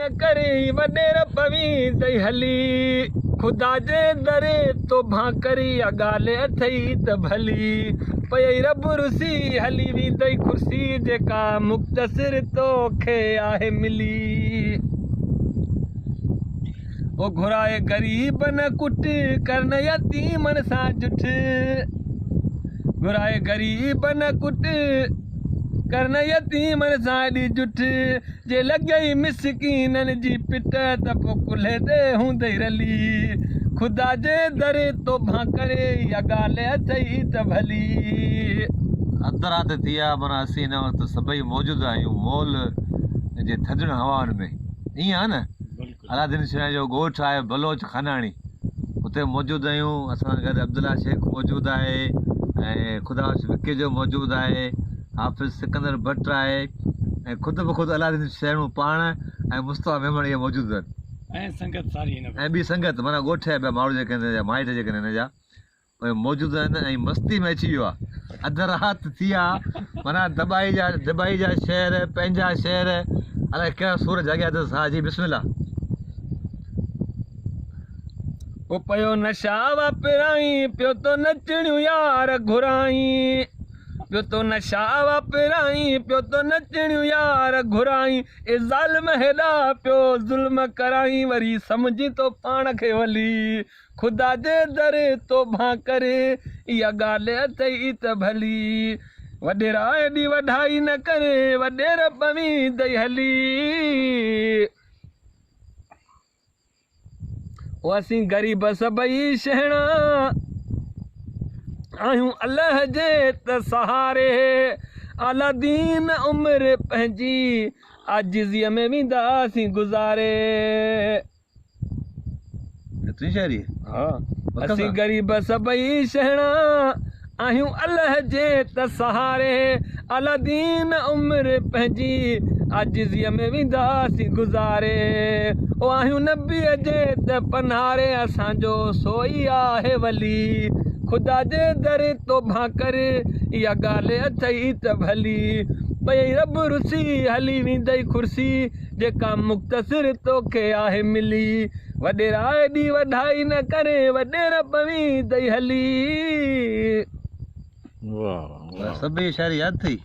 न करे वॾे रब वींदई हली खुदा जे दरे तो भांकरी या ॻाल्हि अथई त भली पई रब रुसी हली वींदई कुर्सी जेका मुख़्तसिर तोखे आहे मिली ओ घुराए ग़रीब न कुट करन यतीमन सां जुठ घुराए ग़रीब न कुट करन यतीमन सां ॾी जुठ जे लॻई मिसकीननि जी पिट त पोइ कुल्हे ते हूंदई रली खुदा जे दरे तो भांकरे या ॻाल्हि अथई त भली अधु राति थी आहे माना असीं हिन वक़्तु सभई मौजूदु आहियूं मॉल जे थधड़ हवाउनि में ईअं आहे न अलादीन शाह जो ॻोठु आहे बलोच खानाणी उते मौजूदु आहियूं असां सां गॾु अब्दुल्ला शेख मौजूदु आहे ऐं खुदा विके जो मौजूदु आहे हाफ़िज़ सिकंदर भट्ट आहे ऐं ख़ुदि ब ख़ुदि अलादीन शहरों पाण ऐं मुस्तफ़ा मेमण इहे मौजूदु आहिनि ऐं संगत सारी ऐं ॿी संगत माना ॻोठ जा ॿिया माण्हू जेके हिन जा माइट जेके हिन जा उहे मौजूदु आहिनि ऐं मस्ती में अची वियो आहे अधु राति थी आहे माना दॿाई जा शहर पंहिंजा शहर अलाए कहिड़ा सूर जाॻिया अथसि हा जी बिस्मिल्ला ओ पियो नशा वापिराई पियो तो नचणियूं यार घुराई पियो तो नशा वापिराई पियो तो नचणियूं यार घुराई ए ज़ालिम हेॾा पियो ज़ुल्म कराई वरी सम्झी तो पाण खे वली खुदा जे दरे तो भांकरे इहा ॻाल्हि अथई त भली वॾेरा एॾी वॾाई न करे वॾे रब वींदई हली ओ असीं ग़रीब सभई शहणा आहियूं अल्लाह जे त सहारे अलादीन उमिरि पंहिंजी आजिज़ीअ में वेंदासीं गुज़ारे एतिरी शाइरी हा असीं ग़रीब सभई शहणा आहियूं अल्लाह जे त सहारे अलादीन उमिरि पंहिंजी आजिज़ीअ में वेंदासीं गुज़ारे ओ आहियूं नबीअ जे त पनारे असांजो सोई आहे वली खुदा जे दरे तो भांकर इहा ॻाल्हि अथई त भली पई रब रुसी हली वेंदई कुर्सी जेका मुख़्तसिर तोखे आहे मिली वॾेरा एॾी वॾाई न करे वॾे रब वींदई हली वाह सभई शाइरी यादि अथई